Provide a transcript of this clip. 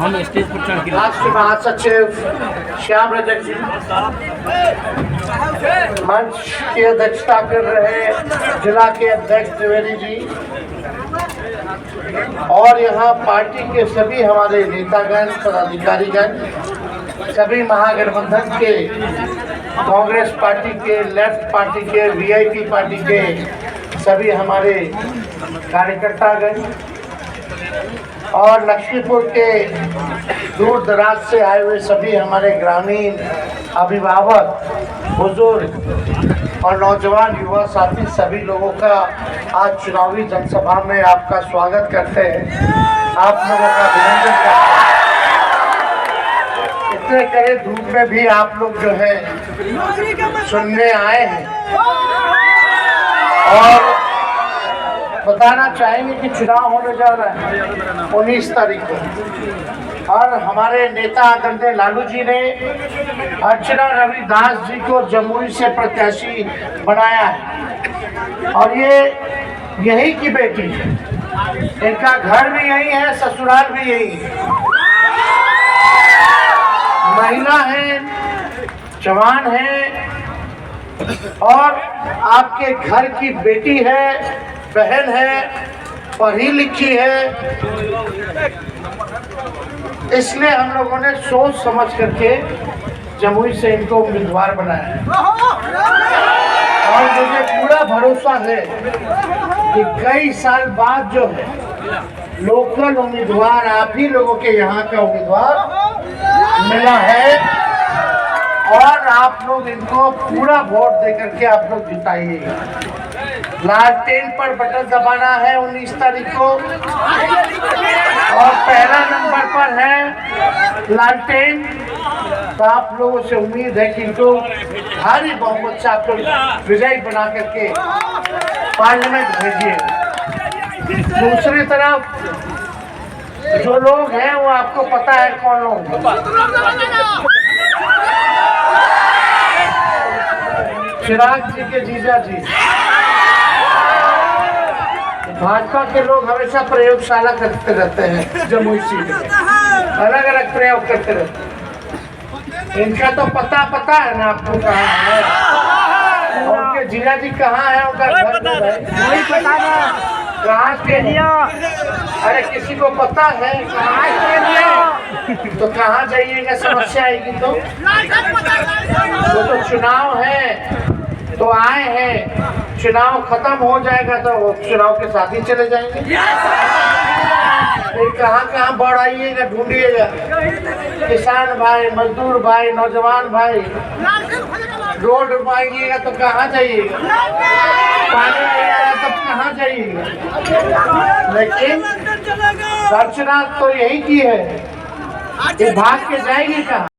हम स्टेज पर चढ़ के राष्ट्रीय महासचिव श्याम रजक जी मंच की अध्यक्षता कर रहे जिला के अध्यक्ष त्रिवेदी जी और यहाँ पार्टी के सभी हमारे नेतागण पदाधिकारीगण, सभी महागठबंधन के, कांग्रेस पार्टी के, लेफ्ट पार्टी के, वीआईपी पार्टी के सभी हमारे कार्यकर्तागण और लक्ष्मीपुर के दूर दराज से आए हुए सभी हमारे ग्रामीण अभिभावक, बुजुर्ग और नौजवान युवा साथी, सभी लोगों का आज चुनावी जनसभा में आपका स्वागत करते हैं, आप लोगों का अभिनंदन करते हैं। इतने कड़े धूप में भी आप लोग जो है सुनने आए हैं और बताना चाहेंगे कि चुनाव होने जा रहा है 19 तारीख को और हमारे नेता आदरणीय लालू जी ने अर्चना रविदास जी को जमुई से प्रत्याशी बनाया है और ये यही की बेटी है, इनका घर भी यही है, ससुराल भी यही है, महिला है, जवान है और आपके घर की बेटी है, बहन है, पढ़ी लिखी है। इसलिए हम लोगों ने सोच समझ करके जमुई से इनको उम्मीदवार बनाया है और मुझे पूरा भरोसा है कि कई साल बाद जो है लोकल उम्मीदवार आप ही लोगों के यहाँ का उम्मीदवार मिला है और आप लोग इनको पूरा वोट दे करके आप लोग जिताइएगा। लालटेन पर बटन दबाना है 19 तारीख को और पहला नंबर पर है लालटेन। तो आप लोगों से उम्मीद है कि इनको भारी बहुमत से आप लोग विजयी बना करके पार्लियामेंट भेजिए। दूसरी तरफ जो लोग हैं वो आपको पता है कौन लोग, चिराग जी के जीजा जी। भाजपा के लोग हमेशा प्रयोगशाला करते रहते हैं, जमुई सीट में अलग अलग प्रयोग करते रहते हैं। इनका तो पता है ना आपको कहाँ है, उनके जीजा जी कहाँ है, उनका घर नहीं पता ना कहाँ के लिया। अरे किसी को पता है कहाँ के लिया तो कहाँ जाइएगा, समस्या आएगी तो चुनाव है तो आए हैं, चुनाव खत्म हो जाएगा तो चुनाव के साथ ही चले जाएंगे। फिर कहाँ बढ़ आइएगा, ढूंढिएगा, किसान भाई, मजदूर भाई, नौजवान भाई, रोड पाइएगा तो कहाँ जाइएगा, पानी आएगा तब कहाँ जाइएगा। लेकिन अर्चना तो यही की है कि भाग के जाएगी कहाँ।